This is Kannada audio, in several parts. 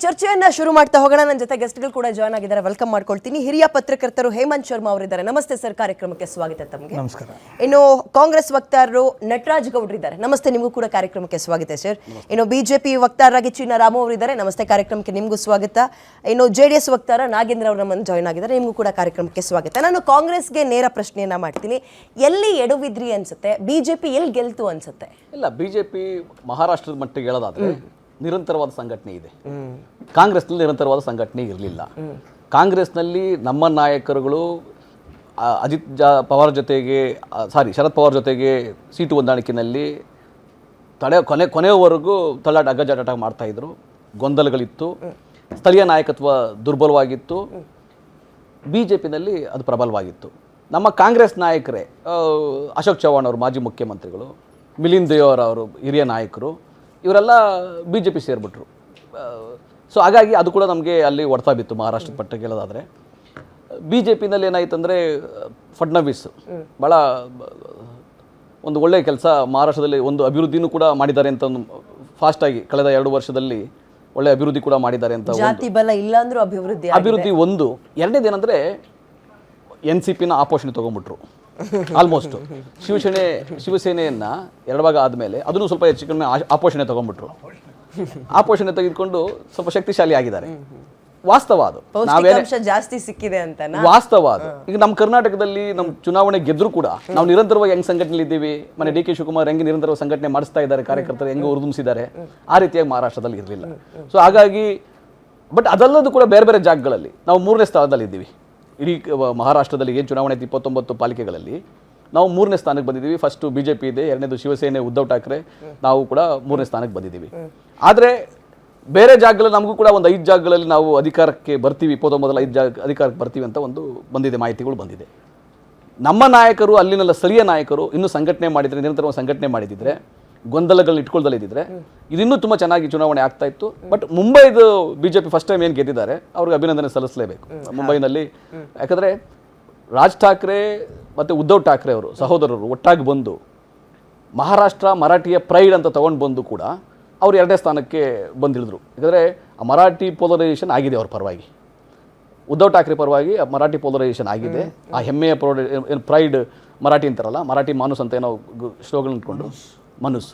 ಚರ್ಚೆಯನ್ನ ಶುರು ಮಾಡ್ತಾ ಹೋಗೋಣ. ನನ್ನ ಜೊತೆ ಗೆಸ್ಟ್ಗಳು ಕೂಡ ಜಾಯ್ನ್ ಆಗಿದ್ದಾರೆ. ವೆಲ್ಕಮ್ ಮಾಡ್ಕೊಳ್ತೀನಿ. ಹಿರಿಯ ಪತ್ರಕರ್ತರು ಹೇಮಂತ್ ಶರ್ಮಾ ಅವರಿದ್ದಾರೆ. ನಮಸ್ತೆ ಸರ್, ಕಾರ್ಯಕ್ರಮಕ್ಕೆ ಸ್ವಾಗತ ತಮಗೆ. ನಮಸ್ಕಾರ. ಇನ್ನು ಕಾಂಗ್ರೆಸ್ ವಕ್ತಾರರು ನಟರಾಜ್ ಗೌಡ್ರಿದ್ದಾರೆ. ನಮಸ್ತೆ, ನಿಮಗೂ ಕೂಡ ಕಾರ್ಯಕ್ರಮಕ್ಕೆ ಸ್ವಾಗತ ಸರ್. ಇನ್ನು ಬಿಜೆಪಿ ವಕ್ತಾರರಾಗಿ ಚಿನ್ನ ರಾಮು ಅವರಿದ್ದಾರೆ. ನಮಸ್ತೆ, ಕಾರ್ಯಕ್ರಮಕ್ಕೆ ನಿಮಗೂ ಸ್ವಾಗತ. ಇನ್ನು JDS ವಕ್ತಾರ ನಾಗೇಂದ್ರ ಅವರು ನಮ್ಮನ್ನು ಜಾಯ್ನ್ ಆಗಿದ್ದಾರೆ. ನಿಮಗೂ ಕೂಡ ಕಾರ್ಯಕ್ರಮಕ್ಕೆ ಸ್ವಾಗತ. ನಾನು ಕಾಂಗ್ರೆಸ್ಗೆ ನೇರ ಪ್ರಶ್ನೆಯನ್ನ ಮಾಡ್ತೀನಿ. ಎಲ್ಲಿ ಎಡವಿದ್ರಿ ಅನ್ಸುತ್ತೆ? ಬಿಜೆಪಿ ಎಲ್ಲಿ ಗೆಲ್ತು ಅನ್ಸುತ್ತೆ? ಇಲ್ಲ, ಬಿಜೆಪಿ ಮಹಾರಾಷ್ಟ್ರದ ಮಟ್ಟಿಗೆ ಹೇಳೋದಾದ್ರೆ ನಿರಂತರವಾದ ಸಂಘಟನೆ ಇದೆ. ಕಾಂಗ್ರೆಸ್ನಲ್ಲಿ ನಿರಂತರವಾದ ಸಂಘಟನೆ ಇರಲಿಲ್ಲ. ಕಾಂಗ್ರೆಸ್ನಲ್ಲಿ ನಮ್ಮ ನಾಯಕರುಗಳು ಶರದ್ ಪವಾರ್ ಜೊತೆಗೆ ಸೀಟು ಹೊಂದಾಣಿಕೆಯಲ್ಲಿ ಕೊನೆಯವರೆಗೂ ಅಗ್ಗಜಾಟ ಮಾಡ್ತಾ ಇದ್ರು. ಗೊಂದಲಗಳಿತ್ತು, ಸ್ಥಳೀಯ ನಾಯಕತ್ವ ದುರ್ಬಲವಾಗಿತ್ತು. ಬಿಜೆಪಿನಲ್ಲಿ ಅದು ಪ್ರಬಲವಾಗಿತ್ತು. ನಮ್ಮ ಕಾಂಗ್ರೆಸ್ ನಾಯಕರೇ, ಅಶೋಕ್ ಚವ್ಹಾಣ್ ಅವರು ಮಾಜಿ ಮುಖ್ಯಮಂತ್ರಿಗಳು, ಮಿಲಿಂದ್ ದೇವರ ಅವರು ಹಿರಿಯ ನಾಯಕರು, ಇವರೆಲ್ಲ ಬಿಜೆಪಿ ಸೇರಿಬಿಟ್ರು. ಸೊ ಹಾಗಾಗಿ ಅದು ಕೂಡ ನಮಗೆ ಅಲ್ಲಿ ಹೊಡ್ತಾ ಬಿತ್ತು. ಮಹಾರಾಷ್ಟ್ರದ ಪಟ್ಟಿಗೆ ಹೇಳೋದಾದರೆ ಬಿಜೆಪಿನಲ್ಲಿ ಏನಾಯ್ತು ಅಂದರೆ, ಫಡ್ನವೀಸ್ ಭಾಳ ಒಂದು ಒಳ್ಳೆಯ ಕೆಲಸ ಮಹಾರಾಷ್ಟ್ರದಲ್ಲಿ ಒಂದು ಅಭಿವೃದ್ಧಿನೂ ಕೂಡ ಮಾಡಿದ್ದಾರೆ ಅಂತ, ಒಂದು ಫಾಸ್ಟಾಗಿ ಕಳೆದ 2 ವರ್ಷದಲ್ಲಿ ಒಳ್ಳೆ ಅಭಿವೃದ್ಧಿ ಕೂಡ ಮಾಡಿದ್ದಾರೆ ಅಂತ. ಜಾತಿ ಬಲ ಇಲ್ಲ ಅಂದ್ರೂ ಅಭಿವೃದ್ಧಿ ಒಂದು. ಎರಡನೇದು ಏನಂದರೆ, NCPನ ಆಪೋಷಣೆ ತೊಗೊಂಡ್ಬಿಟ್ರು. ಆಲ್ಮೋಸ್ಟ್ ಶಿವಸೇನೆಯನ್ನ ಎರಡವಾಗ ಆದಮೇಲೆ ಅದನ್ನು ಸ್ವಲ್ಪ ಹೆಚ್ಚು ಕಡಿಮೆ ಆಪೋಷಣೆ ತೊಗೊಂಡ್ಬಿಟ್ರು. ಆಪೋಷಣೆ ತೆಗೆದುಕೊಂಡು ಸ್ವಲ್ಪ ಶಕ್ತಿಶಾಲಿ ಆಗಿದ್ದಾರೆ. ವಾಸ್ತವ ಅದು, ಜಾಸ್ತಿ ಸಿಕ್ಕಿದೆ ಅಂತ ವಾಸ್ತವ ಅದು. ಈಗ ನಮ್ಮ ಕರ್ನಾಟಕದಲ್ಲಿ ನಮ್ಮ ಚುನಾವಣೆ ಗೆದ್ದರೂ ಕೂಡ ನಾವು ನಿರಂತರವಾಗಿ ಹೆಂಗ್ ಸಂಘಟನೆ ಇದ್ದೀವಿ, ಮನೆ DK ಶಿವಕುಮಾರ್ ಹೆಂಗೆ ನಿರಂತರವಾಗಿ ಸಂಘಟನೆ ಮಾಡಿಸ್ತಾ ಇದ್ದಾರೆ, ಕಾರ್ಯಕರ್ತರು ಹೆಂಗೆ ಉರುದುಂಬಿಸಿದ್ದಾರೆ, ಆ ರೀತಿಯಾಗಿ ಮಹಾರಾಷ್ಟ್ರದಲ್ಲಿ ಇರಲಿಲ್ಲ. ಸೊ ಹಾಗಾಗಿ ಬಟ್ ಅದಲ್ಲದು ಕೂಡ ಬೇರೆ ಬೇರೆ ಜಾಗಗಳಲ್ಲಿ ನಾವು 3ನೇ ಸ್ಥಾನದಲ್ಲಿ ಇದ್ದೀವಿ. ಇಡೀ ಮಹಾರಾಷ್ಟ್ರದಲ್ಲಿ ಏನು ಚುನಾವಣೆ 29 ಪಾಲಿಕೆಗಳಲ್ಲಿ ನಾವು 3ನೇ ಸ್ಥಾನಕ್ಕೆ ಬಂದಿದ್ದೀವಿ. ಫಸ್ಟು BJP ಇದೆ, ಎರಡನೇದು ಶಿವಸೇನೆ ಉದ್ಧವ್ ಠಾಕ್ರೆ, ನಾವು ಕೂಡ 3ನೇ ಸ್ಥಾನಕ್ಕೆ ಬಂದಿದ್ದೀವಿ. ಆದರೆ ಬೇರೆ ಜಾಗಗಳಲ್ಲಿ ನಮಗೂ ಕೂಡ ಒಂದು 5 ಜಾಗಗಳಲ್ಲಿ ನಾವು ಅಧಿಕಾರಕ್ಕೆ ಬರ್ತೀವಿ, 29 ಅಧಿಕಾರಕ್ಕೆ ಬರ್ತೀವಿ ಅಂತ ಒಂದು ಬಂದಿದೆ, ಮಾಹಿತಿಗಳು ಬಂದಿದೆ. ನಮ್ಮ ನಾಯಕರು, ಅಲ್ಲಿನೆಲ್ಲ ಸ್ಥಳೀಯ ನಾಯಕರು ಇನ್ನೂ ಸಂಘಟನೆ ಮಾಡಿದರೆ, ನಿರಂತರವಾಗಿ ಸಂಘಟನೆ ಮಾಡಿದಿದ್ರೆ, ಗೊಂದಲಗಳನ್ನ ಇಟ್ಕೊಳ್ದಲ್ಲಿದ್ದರೆ ಇದಿನ್ನೂ ತುಂಬ ಚೆನ್ನಾಗಿ ಚುನಾವಣೆ ಆಗ್ತಾ ಇತ್ತು. ಬಟ್ ಮುಂಬೈದು BJP ಫಸ್ಟ್ ಟೈಮ್ ಏನು ಗೆದ್ದಿದ್ದಾರೆ ಅವ್ರಿಗೆ ಅಭಿನಂದನೆ ಸಲ್ಲಿಸಲೇಬೇಕು ಮುಂಬೈನಲ್ಲಿ. ಯಾಕಂದರೆ ರಾಜ್ ಠಾಕ್ರೆ ಮತ್ತು ಉದ್ಧವ್ ಠಾಕ್ರೆ ಅವರು ಸಹೋದರರು ಒಟ್ಟಾಗಿ ಬಂದು ಮಹಾರಾಷ್ಟ್ರ ಮರಾಠಿಯ ಪ್ರೈಡ್ ಅಂತ ತೊಗೊಂಡು ಬಂದು ಕೂಡ ಅವರು 2ನೇ ಸ್ಥಾನಕ್ಕೆ ಬಂದಿಳಿದ್ರು. ಯಾಕಂದರೆ ಆ ಮರಾಠಿ ಪೋಲರೈಸೇಷನ್ ಆಗಿದೆ ಅವ್ರ ಪರವಾಗಿ, ಉದ್ಧವ್ ಠಾಕ್ರೆ ಪರವಾಗಿ ಮರಾಠಿ ಪೋಲರೈಸೇಷನ್ ಆಗಿದೆ. ಆ ಹೆಮ್ಮೆಯ ಪ್ರೈಡ್ ಮರಾಠಿ ಅಂತಾರಲ್ಲ, ಮರಾಠಿ ಮಾನುಸ್ ಅಂತ ಏನೋ ಸ್ಲೋಗನ್ ಇಟ್ಕೊಂಡು ಮನುಸ್,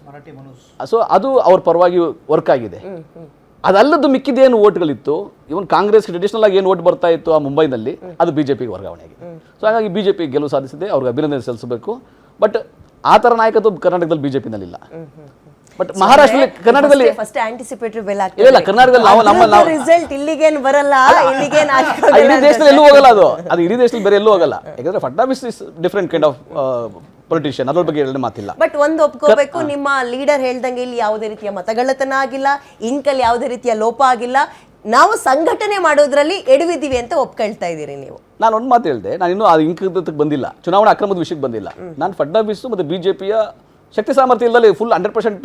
ಸೊ ಅದು ಅವ್ರ ಪರವಾಗಿ ವರ್ಕ್ ಆಗಿದೆ. ಅದಲ್ಲದ್ದು ಮಿಕ್ಕಿದೇನು ಓಟ್ಗಳಿತ್ತು, ಇವನ್ ಕಾಂಗ್ರೆಸ್ ಟ್ರೆಡಿಷನಲ್ ಆಗಿ ಏನು ಓಟ್ ಬರ್ತಾ ಇತ್ತು ಆ ಮುಂಬೈನಲ್ಲಿ, ಅದು ಬಿಜೆಪಿಗೆ ವರ್ಗಾವಣೆ ಆಗಿದೆ. ಸೊ ಹಾಗಾಗಿ ಬಿಜೆಪಿ ಗೆಲುವು ಸಾಧಿಸಿದೆ, ಅವ್ರಿಗೆ ಅಭಿನಂದನೆ ಸಲ್ಲಿಸಬೇಕು. ಬಟ್ ಆ ಥರ ನಾಯಕತ್ವ ಕರ್ನಾಟಕದಲ್ಲಿ ಬಿಜೆಪಿನಲ್ಲಿಲ್ಲ. ಬಟ್ ಮಹಾರಾಷ್ಟ್ರದಲ್ಲಿ, ಕರ್ನಾಟಕದಲ್ಲಿ ಫಸ್ಟ್ ಆಂಟಿಸಿಪೇಟರಿ ಬೆಲ್ ಇಲ್ಲ, ಕರ್ನಾಟಕದಲ್ಲಿ ನಾವು ರಿಸಲ್ಟ್ ಇಲ್ಲಿಗೇನು ಬರಲ್ಲ, ಇಲ್ಲಿಗೇನು ಇಡೀ ದೇಶದಲ್ಲಿ ಎಲ್ಲೂ ಹೋಗಲ್ಲ. ಅದು ಇಡೀ ದೇಶದಲ್ಲಿ ಬೇರೆ ಎಲ್ಲೂ ಹೋಗಲ್ಲ. ಯಾಕಂದ್ರೆ Fadnavis is different kind of politician, ಅದ್ರ ಬಗ್ಗೆ ಎರಡು ಮಾತಿಲ್ಲ. ಬಟ್ ಒಂದು ಒಪ್ಕೋಬೇಕು, ನಿಮ್ಮ ಲೀಡರ್ ಹೇಳ್ದಂಗೆ ಇಲ್ಲಿ ಯಾವುದೇ ರೀತಿಯ ಮತಗಳ್ಳತನ ಆಗಿಲ್ಲ, ಇನ್ಕಲ್ ಯಾವುದೇ ರೀತಿಯ ಲೋಪ ಆಗಿಲ್ಲ, ನಾವು ಸಂಘಟನೆ ಮಾಡೋದ್ರಲ್ಲಿ ಎಡವಿದ್ದೀವಿ ಅಂತ ಒಪ್ಕೊಳ್ತಾ ಇದ್ದೀರಿ ನೀವು. ನಾನು ಒಂದು ಮಾತು ಹೇಳಿದೆ, ನಾನು ಇನ್ನೂ ಆ ಇಂಕದಕ್ಕೆ ಬಂದಿಲ್ಲ, ಚುನಾವಣಾ ಅಕ್ರಮದ ವಿಷಯಕ್ಕೆ ಬಂದಿಲ್ಲ. ನಾನು ಫಡ್ನವೀಸ್ ಮತ್ತು ಬಿಜೆಪಿಯ ಶಕ್ತಿ ಸಾಮರ್ಥ್ಯ ಇಲ್ಲದೆ ಫುಲ್ 100%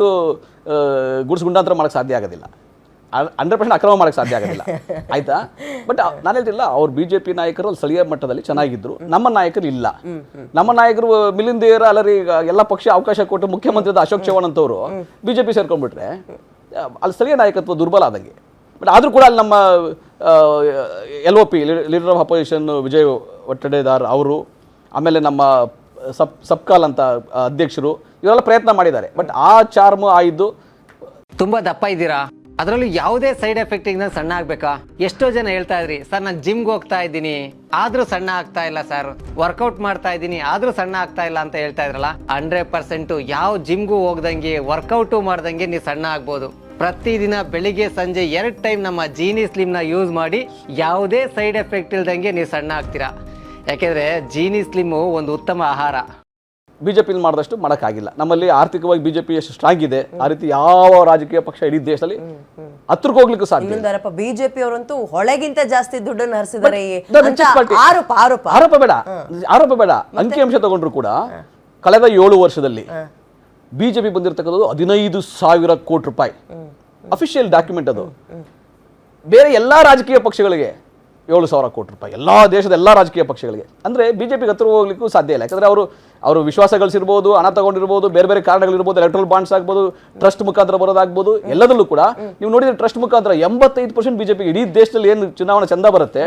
ಗುಡ್ಸ್ ಗುಂಡಾಂತರ ಮಾಡೋಕ್ಕೆ ಸಾಧ್ಯ ಆಗೋದಿಲ್ಲ, 100% ಅಕ್ರಮ ಮಾಡೋಕ್ಕೆ ಸಾಧ್ಯ ಆಗೋದಿಲ್ಲ, ಆಯ್ತಾ? ಬಟ್ ನಾನು ಹೇಳ್ತಿಲ್ಲ, ಅವ್ರು BJP ನಾಯಕರು ಅಲ್ಲಿ ಸ್ಥಳೀಯ ಮಟ್ಟದಲ್ಲಿ ಚೆನ್ನಾಗಿದ್ರು, ನಮ್ಮ ನಾಯಕರು ಇಲ್ಲ. ನಮ್ಮ ನಾಯಕರು ಮಿಲಿಂದ್ ದೇವರ ಅಲ್ಲರಿ ಎಲ್ಲ ಪಕ್ಷ ಅವಕಾಶ ಕೊಟ್ಟು ಮುಖ್ಯಮಂತ್ರಿ ಅಶೋಕ್ ಚವ್ಹಾಣ್ ಅಂತವರು BJP ಸೇರ್ಕೊಂಡ್ಬಿಟ್ರೆ ಅಲ್ಲಿ ಸ್ಥಳೀಯ ನಾಯಕತ್ವ ದುರ್ಬಲ ಆದಂಗೆ. ಬಟ್ ಆದರೂ ಕೂಡ ಅಲ್ಲಿ ನಮ್ಮ LOP leader of opposition Vijay Wadettiwar ಅವರು, ಆಮೇಲೆ ನಮ್ಮ ಸಬ್ಕಾಲ್ ಅಂತ ಅಧ್ಯಕ್ಷರು, ಇವರೆಲ್ಲ ಪ್ರಯತ್ನ ಮಾಡಿದ್ದಾರೆ. ಬಟ್ ಆ ಚಾರ್ಮ್ ಆಯ್ದು. ತುಂಬಾ ದಪ್ಪ ಇದ್ದೀರಾ, ಅದರಲ್ಲೂ ಯಾವುದೇ ಸೈಡ್ ಎಫೆಕ್ಟ್ ಇಂದ ಸಣ್ಣ ಆಗ್ಬೇಕಾ? ಎಷ್ಟೋ ಜನ ಹೇಳ್ತಾ ಇದ್ರಿ, ಸರ್ ನಾನು ಜಿಮ್ಗೆ ಹೋಗ್ತಾ ಇದ್ದೀನಿ ಆದ್ರೂ ಸಣ್ಣ ಆಗ್ತಾ ಇಲ್ಲ ಸರ್, ವರ್ಕೌಟ್ ಮಾಡ್ತಾ ಇದ್ದೀನಿ ಆದ್ರೂ ಸಣ್ಣ ಆಗ್ತಾ ಇಲ್ಲ ಅಂತ ಹೇಳ್ತಾ ಇದ್ರಲ್ಲ. 100% ಯಾವ ಜಿಮ್ಗೂ ಹೋಗ್ದಂಗೆ ವರ್ಕೌಟು ಮಾಡ್ದಂಗೆ ನೀವು ಸಣ್ಣ ಆಗ್ಬೋದು. ಪ್ರತಿದಿನ ಬೆಳಿಗ್ಗೆ ಸಂಜೆ 2 ಟೈಮ್ ನಮ್ಮ ಜೀನಿ ಸ್ಲಿಮ್ ನ ಯೂಸ್ ಮಾಡಿ ಯಾವುದೇ ಸೈಡ್ ಎಫೆಕ್ಟ್ ಇಲ್ದಂಗೆ ನೀವು ಸಣ್ಣ ಆಗ್ತೀರಾ. ಯಾಕೆಂದ್ರೆ ಜೀನಿ ಸ್ಲಿಮ್ ಒಂದು ಉತ್ತಮ ಆಹಾರ. ಬಿಜೆಪಿ ಮಾಡಿದಷ್ಟು ಮಾಡೋಕ್ಕಾಗಿಲ್ಲ. ನಮ್ಮಲ್ಲಿ ಆರ್ಥಿಕವಾಗಿ ಬಿಜೆಪಿ ಎಷ್ಟು ಸ್ಟ್ರಾಂಗ್ ಇದೆ, ಆ ರೀತಿ ಯಾವ ರಾಜಕೀಯ ಪಕ್ಷ ಇಡೀ ದೇಶದಲ್ಲಿ ಹತ್ರಕ್ಕೆ ಹೋಗ್ಲಿಕ್ಕೂ ಸಾಧ್ಯ. ಬಿಜೆಪಿ ಅವರಂತೂ ಹೊಳೆಗಿಂತ ಜಾಸ್ತಿ ದುಡ್ಡನ್ನು ಹರಿಸಿದ್ದಾರೆ. ಆರೋಪ ಬೇಡ, ಅಂಕಿಅಂಶ ತಗೊಂಡ್ರು ಕೂಡ ಕಳೆದ 7 ವರ್ಷದಲ್ಲಿ ಬಿಜೆಪಿ ಬಂದಿರತಕ್ಕಂಥದ್ದು 15,000 ಕೋಟಿ ರೂಪಾಯಿ. ಅಫಿಷಿಯಲ್ ಡಾಕ್ಯುಮೆಂಟ್ ಅದು. ಬೇರೆ ಎಲ್ಲಾ ರಾಜಕೀಯ ಪಕ್ಷಗಳಿಗೆ 7,000 ಕೋಟಿ ರೂಪಾಯಿ, ಎಲ್ಲ ದೇಶದ ಎಲ್ಲ ರಾಜಕೀಯ ಪಕ್ಷಗಳಿಗೆ. ಅಂದರೆ ಬಿಜೆಪಿಗೆ ಹತ್ರ ಹೋಗ್ಲಿಕ್ಕೂ ಸಾಧ್ಯ ಇಲ್ಲ. ಯಾಕಂದರೆ ಅವರು ಅವರು ವಿಶ್ವಾಸ ಗಳಿಸಿರ್ಬೋದು, ಹಣ ತಗೊಂಡಿರ್ಬೋದು, ಬೇರೆ ಬೇರೆ ಕಾರಣಗಳಿರ್ಬೋದು, ಎಲೆಕ್ಟ್ರಲ್ ಬಾಂಡ್ಸ್ ಆಗ್ಬೋದು, ಟ್ರಸ್ಟ್ ಮುಖಾಂತರ ಬರೋದಾಗ್ಬೋದು, ಎಲ್ಲದರಲ್ಲೂ ಕೂಡ ನೀವು ನೋಡಿದ್ರೆ ಟ್ರಸ್ಟ್ ಮುಖಾಂತರ 85% ಬಿಜೆಪಿ, ಇಡೀ ದೇಶದಲ್ಲಿ ಏನು ಚುನಾವಣಾ ಚಂದ ಬರುತ್ತೆ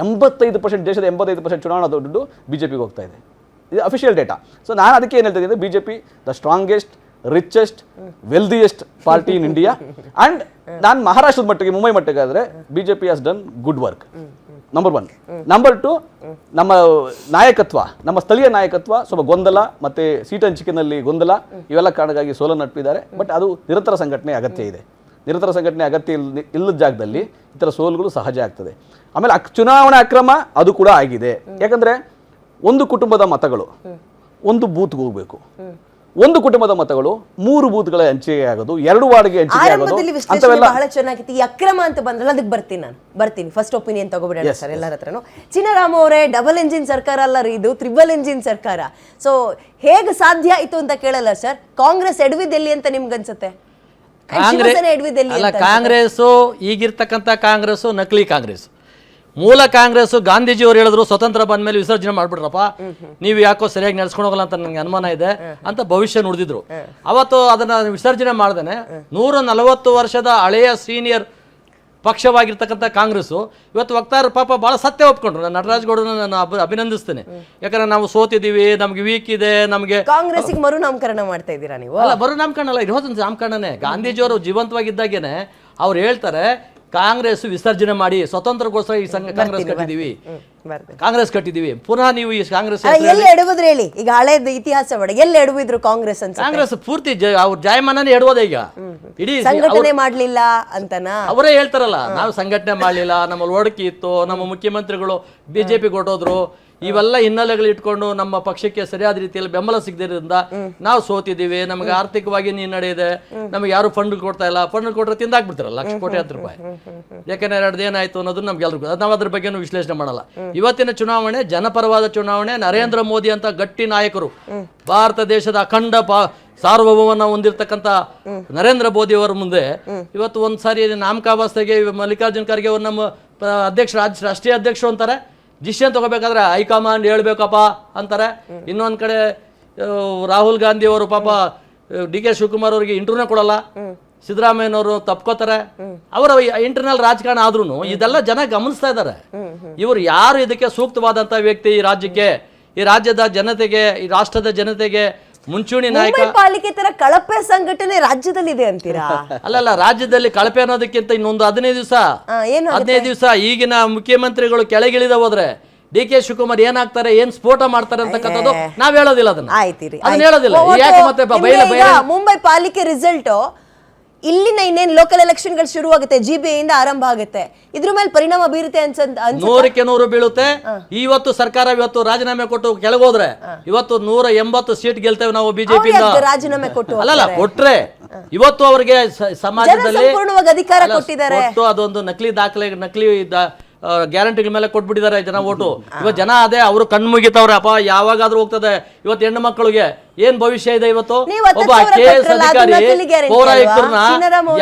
85% ದೇಶದ 85% ಚುನಾವಣಾ ದುಡ್ಡು ಬಿಜೆಪಿಗೆ ಹೋಗ್ತಾ ಇದೆ. ಇದು ಅಫಿಷಿಯಲ್ ಡೇಟಾ. ಸೊ ನಾನು ಅದಕ್ಕೆ ಏನು ಹೇಳ್ತಾ ಇದ್ದೀನಿ, BJP the strongest, richest, wealthiest party in India. And ನಾನು ಮಹಾರಾಷ್ಟ್ರದ ಮಟ್ಟಿಗೆ, ಮುಂಬೈ ಮಟ್ಟಿಗೆ ಆದರೆ BJP has done good work. Number 1. Number 2, ನಮ್ಮ ನಾಯಕತ್ವ, ನಮ್ಮ ಸ್ಥಳೀಯ ನಾಯಕತ್ವ ಸ್ವಲ್ಪ ಗೊಂದಲ ಮತ್ತೆ ಸೀಟ್ ಹಂಚಿಕೆನಲ್ಲಿ ಗೊಂದಲ, ಇವೆಲ್ಲ ಕಾರಣಕ್ಕಾಗಿ ಸೋಲನ್ನು ಅಪ್ಪಿದ್ದಾರೆ. ಬಟ್ ಅದು ನಿರಂತರ ಸಂಘಟನೆ ಅಗತ್ಯ ಇದೆ. ನಿರಂತರ ಸಂಘಟನೆ ಅಗತ್ಯ ಇಲ್ಲದ ಜಾಗದಲ್ಲಿ ಈ ಥರ ಸೋಲುಗಳು ಸಹಜ ಆಗ್ತದೆ. ಆಮೇಲೆ ಚುನಾವಣಾ ಅಕ್ರಮ ಅದು ಕೂಡ ಆಗಿದೆ. ಯಾಕಂದ್ರೆ ಒಂದು ಕುಟುಂಬದ ಮತಗಳು ಒಂದು ಬೂತ್ಗೆ ಹೋಗ್ಬೇಕು, ಒಂದು ಕುಟುಂಬದ ಮತಗಳು 3 ಬೂತ್ಗಳ ಹಂಚಿಕೆ ಆಗೋದು, 2 ವಾರ್ಡ್ಗೆ ಹಂಚಿಕೆ ಆಗೋದು, ಆರಂಭದಲ್ಲಿ ವಿಶ್ಲೇಷಣೆ ಬಹಳ ಚೆನ್ನಾಗಿತ್ತು. ಈ ಅಕ್ರಮ ಅಂತ ಬಂದ್ರಲ್ಲ, ಅದಕ್ಕೆ ಬರ್ತೀನಿ. ಫಸ್ಟ್ ಒಪಿನಿಯನ್ ತಗೋಬಿಡೋಣ ಸರ್ ಎಲ್ಲರ ಹತ್ರನು. ಚಿನ್ನರಾಮ ಅವರೇ, ಡಬಲ್ ಎಂಜಿನ್ ಸರ್ಕಾರ ಅಲ್ಲ ರೀ ಇದು, ತ್ರಿಬಲ್ ಎಂಜಿನ್ ಸರ್ಕಾರ. ಸೊ ಹೇಗೆ ಸಾಧ್ಯ ಆಯ್ತು ಅಂತ ಕೇಳಲ್ಲ ಸರ್. ಕಾಂಗ್ರೆಸ್ ಎಡವಿದೆಲ್ಲಿ ಅಂತ ನಿಮ್ಗೆ ಅನ್ಸುತ್ತೆ? ಕಾಂಗ್ರೆಸ್ ಈಗಿರ್ತಕ್ಕಂಥ ಕಾಂಗ್ರೆಸ್ ನಕಲಿ ಕಾಂಗ್ರೆಸ್. ಮೂಲ ಕಾಂಗ್ರೆಸ್ ಗಾಂಧೀಜಿಯವರು ಹೇಳಿದ್ರು ಸ್ವತಂತ್ರ ಬಂದ ಮೇಲೆ ವಿಸರ್ಜನೆ ಮಾಡ್ಬಿಡ್ರಪ್ಪ, ನೀವು ಯಾಕೋ ಸರಿಯಾಗಿ ನಡ್ಸ್ಕೊಂಡು ಹೋಗಲ್ಲ ಅಂತ ನನಗೆ ಅನುಮಾನ ಇದೆ ಅಂತ ಭವಿಷ್ಯ ನುಡಿದಿದ್ರು. ಅವತ್ತು ಅದನ್ನ ವಿಸರ್ಜನೆ ಮಾಡ್ದೇನೆ 140 ವರ್ಷದ ಹಳೆಯ ಸೀನಿಯರ್ ಪಕ್ಷವಾಗಿರ್ತಕ್ಕಂಥ ಕಾಂಗ್ರೆಸ್ ಇವತ್ತು ವಕ್ತಾರ ಪಾಪ ಬಹಳ ಸತ್ಯ ಒಪ್ಕೊಂಡ್ರು. ನಾನು ನಟರಾಜ್ ಗೌಡನ ನಾನು ಅಭಿನಂದಿಸ್ತೇನೆ. ಯಾಕಂದ್ರೆ ನಾವು ಸೋತಿದ್ದೀವಿ, ನಮ್ಗೆ ವೀಕ್ ಇದೆ, ನಮಗೆ ಕಾಂಗ್ರೆಸ್ ಮರುನಾಮಕರಣ ಮಾಡ್ತಾ ಇದ್ದೀರಾ ನೀವು? ಅಲ್ಲ, ಮರುನಾಮಕರಣ ಅಲ್ಲ, ಇರೋದು ನಾಮಕರಣನೇ. ಗಾಂಧೀಜಿಯವರು ಜೀವಂತವಾಗಿದ್ದಾಗೇನೆ ಅವ್ರು ಹೇಳ್ತಾರೆ, ಕಾಂಗ್ರೆಸ್ ವಿಸರ್ಜನೆ ಮಾಡಿ ಸ್ವತಂತ್ರಗೋಸ್ಕರ ಈ ಸಂಘ ಕಾಂಗ್ರೆಸ್ ಕಟ್ಟಿದೀವಿ. ಪುನಃ ನೀವು ಈ ಕಾಂಗ್ರೆಸ್ ಎಲ್ಲಿ ಎಡವಿದ್ರು ಹೇಳಿ? ಈಗ ಹಳೇದು ಇತಿಹಾಸ ಬೇಡ, ಎಲ್ಲಿ ಎಡವಿದ್ರು ಕಾಂಗ್ರೆಸ್ ಅಂತ? ಕಾಂಗ್ರೆಸ್ ಪೂರ್ತಿ ಅವ್ರ ಜಾಯಮಾನನೇ ಎಡವೋದೆ. ಈಗ ಇಡೀ ಸಂಘಟನೆ ಮಾಡ್ಲಿಲ್ಲ ಅಂತನಾ ಅವರೇ ಹೇಳ್ತಾರಲ್ಲ, ನಾವು ಸಂಘಟನೆ ಮಾಡ್ಲಿಲ್ಲ, ನಮ್ಮಲ್ಲಿ ಒಡಕಿ ಇತ್ತು, ನಮ್ಮ ಮುಖ್ಯಮಂತ್ರಿಗಳು ಬಿಜೆಪಿ ಕೊಟ್ಟೋದ್ರು, ಇವೆಲ್ಲ ಹಿನ್ನೆಲೆಗಳು ಇಟ್ಕೊಂಡು ನಮ್ಮ ಪಕ್ಷಕ್ಕೆ ಸರಿಯಾದ ರೀತಿಯಲ್ಲಿ ಬೆಂಬಲ ಸಿಗದಿರೋದ್ರಿಂದ ನಾವು ಸೋತಿದ್ದೀವಿ, ನಮಗೆ ಆರ್ಥಿಕವಾಗಿ ಹಿನ್ನಡೆ ಇದೆ, ನಮಗೆ ಯಾರು ಫಂಡ್ ಕೊಡ್ತಾ ಇಲ್ಲ, ಫಂಡ್ ಕೊಟ್ಟರೆ ತಿಂದಾಕ್ಬಿಡ್ತಾರಲ್ಲ ₹1,00,00,000. ಯಾಕಂದ್ರೆ ಏನಾಯ್ತು ಅನ್ನೋದು ನಮ್ಗೆ ಎಲ್ರಿಗೂ, ನಾವು ಅದ್ರ ಬಗ್ಗೆನೂ ವಿಶ್ಲೇಷಣೆ ಮಾಡಲ್ಲ. ಇವತ್ತಿನ ಚುನಾವಣೆ ಜನಪರವಾದ ಚುನಾವಣೆ. ನರೇಂದ್ರ ಮೋದಿ ಅಂತ ಗಟ್ಟಿ ನಾಯಕರು, ಭಾರತ ದೇಶದ ಅಖಂಡ ಸಾರ್ವಭೌಮನ ಹೊಂದಿರತಕ್ಕಂಥ ನರೇಂದ್ರ ಮೋದಿ ಅವರ ಮುಂದೆ ಇವತ್ತು ಒಂದ್ಸಾರಿ ನಾಮಕಾವಸ್ಥೆಗೆ ಮಲ್ಲಿಕಾರ್ಜುನ್ ಖರ್ಗೆ ಅವರು ನಮ್ಮ ರಾಷ್ಟ್ರೀಯ ಅಧ್ಯಕ್ಷರು ಅಂತಾರೆ. ಡಿಸಿಷನ್ ತಗೋಬೇಕಾದ್ರೆ ಹೈಕಮಾಂಡ್ ಹೇಳ್ಬೇಕಪ್ಪ ಅಂತಾರೆ. ಇನ್ನೊಂದ್ ಕಡೆ ರಾಹುಲ್ ಗಾಂಧಿ ಅವರು ಪಾಪ DK ಶಿವಕುಮಾರ್ ಅವರಿಗೆ ಇಂಟರ್ವ್ಯೂನೇ ಕೊಡಲ್ಲ, ಸಿದ್ದರಾಮಯ್ಯನವರು ತಪ್ಕೋತಾರೆ. ಅವರ ಇಂಟರ್ನಲ್ ರಾಜಕಾರಣ ಆದ್ರೂ ಇದೆಲ್ಲ ಜನ ಗಮನಿಸ್ತಾ ಇದ್ದಾರೆ. ಇವರು ಯಾರು ಇದಕ್ಕೆ ಸೂಕ್ತವಾದಂತ ವ್ಯಕ್ತಿ ಈ ರಾಜ್ಯಕ್ಕೆ, ಈ ರಾಜ್ಯದ ಜನತೆಗೆ, ಈ ರಾಷ್ಟ್ರದ ಜನತೆಗೆ ಮುಂಚೂಣಿ ನಾಯಕ? ಪಾಲಿಕೆ ತರ ಕಳಪೆ ಸಂಘಟನೆ ರಾಜ್ಯದಲ್ಲಿ ಇದೆ ಅಂತೀರಾ? ಅಲ್ಲಲ್ಲ, ರಾಜ್ಯದಲ್ಲಿ ಕಳಪೆ ಅನ್ನೋದಕ್ಕಿಂತ ಇನ್ನೊಂದು 15 ದಿವಸ ಈಗಿನ ಮುಖ್ಯಮಂತ್ರಿಗಳು ಕೆಳಗಿಳಿದ ಹೋದ್ರೆ DK ಶಿವಕುಮಾರ್ ಏನಾಗ್ತಾರೆ, ಏನ್ ಸ್ಫೋಟ ಮಾಡ್ತಾರೆ ಅಂತಕ್ಕಂಥದ್ದು ನಾವ್ ಹೇಳೋದಿಲ್ಲ. ಅದನ್ನ ಹೇಳೋದಿಲ್ಲ. ಯಾಕೆ ಮತ್ತೆ ಮುಂಬೈ ಪಾಲಿಕೆ ರಿಸಲ್ಟ್ ಇಲ್ಲಿನ ಇನ್ನೇನು ಲೋಕಲ್ ಎಲೆಕ್ಷನ್ಗಳು ಶುರುವಾಗುತ್ತೆ, GBA ಇಂದ ಆರಂಭ ಆಗುತ್ತೆ, ಇದ್ರ ಮೇಲೆ ಪರಿಣಾಮ ಬೀರುತ್ತೆ ಅನ್ಸುತ್ತೆ? 100ಕ್ಕೆ 100 ಬೀಳುತ್ತೆ. ಇವತ್ತು ಸರ್ಕಾರ ಇವತ್ತು ರಾಜೀನಾಮೆ ಕೊಟ್ಟು ಕೆಳಗೋದ್ರೆ ಇವತ್ತು 180 ಸೀಟ್ ಗೆಲ್ತೇವೆ ನಾವು ಬಿಜೆಪಿ. ರಾಜೀನಾಮೆ ಕೊಟ್ಟು ಅಲ್ಲಲ್ಲ, ಕೊಟ್ರೆ ಇವತ್ತು ಅವರಿಗೆ ಸಮಾಜದಲ್ಲಿ ಅಧಿಕಾರ ಕೊಟ್ಟಿದ್ದಾರೆ. ಅದೊಂದು ನಕಲಿ ದಾಖಲೆ, ನಕಲಿ ಗ್ಯಾರಂಟಿಗಳ ಮೇಲೆ ಕೊಟ್ಬಿಟ್ಟಿದ್ದಾರೆ ಜನ ಓಟು. ಇವತ್ತು ಜನ ಅದೇ ಅವರು ಕಣ್ಣು ಮುಗಿತವ್ರೆ, ಅಪ್ಪ ಯಾವಾಗಾದ್ರೂ ಹೋಗ್ತದೆ. ಇವತ್ತು ಹೆಣ್ಣು ಮಕ್ಕಳಿಗೆ ಏನ್ ಭವಿಷ್ಯ ಇದೆ? ಇವತ್ತು ಒಬ್ಬ KS ಅಧಿಕಾರಿ ಪೌರಾಯುಕ್ತರನ್ನ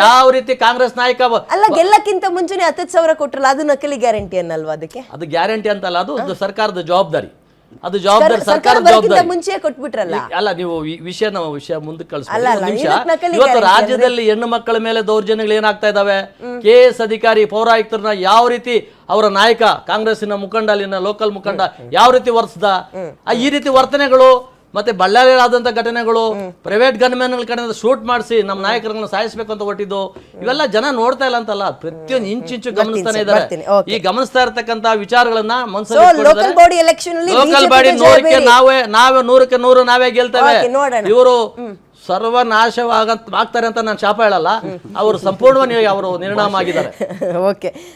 ಯಾವ ರೀತಿ ಕಾಂಗ್ರೆಸ್ ನಾಯಕ ಅಲ್ಲ, ಗೆಲ್ಲಕ್ಕಿಂತ ಮುಂಚೆನೆ 10,000 ಕೊಟ್ರಲ್ಲ, ಅದು ನಕಲಿ ಗ್ಯಾರಂಟಿ ಅನ್ನಲ್ವಾ? ಅದಕ್ಕೆ ಅದು ಗ್ಯಾರಂಟಿ ಅಂತಲ್ಲ, ಅದು ಸರ್ಕಾರದ ಜವಾಬ್ದಾರಿ. ಅದು ಜವಾಬ್ದಾರಿ, ಸರ್ಕಾರದ ಜವಾಬ್ದಾರಿ. ಮುಂಚೆ ಕೊಟ್ಬಿಟ್ರಲ್ಲ. ಅಲ್ಲ, ನೀವು ವಿಷಯ ಮುಂದಕ್ಕೆ ಕಳಿಸ್ಬೋದು. ಇವತ್ತು ರಾಜ್ಯದಲ್ಲಿ ಹೆಣ್ಣು ಮಕ್ಕಳ ಮೇಲೆ ದೌರ್ಜನ್ಯಗಳು ಏನಾಗ್ತಾ ಇದಾವೆ? KS ಅಧಿಕಾರಿ ಪೌರಾಯುಕ್ತರನ್ನ ಯಾವ ರೀತಿ ಅವರ ನಾಯಕ, ಕಾಂಗ್ರೆಸ್ಸಿನ ಮುಖಂಡ, ಅಲ್ಲಿನ ಲೋಕಲ್ ಮುಖಂಡ ಯಾವ ರೀತಿ ವರ್ತಿಸ್ದ, ಈ ರೀತಿ ವರ್ತನೆಗಳು ಮತ್ತೆ ಬಳ್ಳಾರಿಯಾದಂತ ಘಟನೆಗಳು, ಪ್ರೈವೇಟ್ ಗನ್ಮ್ಯಾನ್ ಕಡೆ ಶೂಟ್ ಮಾಡಿಸಿ ನಮ್ಮ ನಾಯಕರನ್ನ ಸಾಯಿಸಬೇಕು ಅಂತ ಹೊಟ್ಟಿದ್ದು, ಇವೆಲ್ಲ ಜನ ನೋಡ್ತಾ ಇಲ್ಲ ಅಂತಲ್ಲ, ಪ್ರತಿಯೊಂದು ಇಂಚಿಂಚು ಗಮನಿಸ್ತಾನೆ ಇದ್ದಾರೆ. ಈ ಗಮನಿಸ್ತಾ ಇರತಕ್ಕಂತ ವಿಚಾರಗಳನ್ನ ಮನಸ್ಸಲ್ಲಿ ಲೋಕಲ್ ಬಾಡಿ 100ಕ್ಕೆ ನಾವೇ 100ಕ್ಕೆ 100 ನಾವೇ ಗೆಲ್ತೇವೆ. ಇವರು ಸರ್ವನಾಶವಾಗ್ತಾರೆ ಅಂತ ನಾನು ಶಾಪ ಹೇಳಲ್ಲ, ಅವರು ಸಂಪೂರ್ಣವಾಗಿ ಅವರು ನಿರ್ಣಾಮ ಆಗಿದ್ದಾರೆ. ಓಕೆ.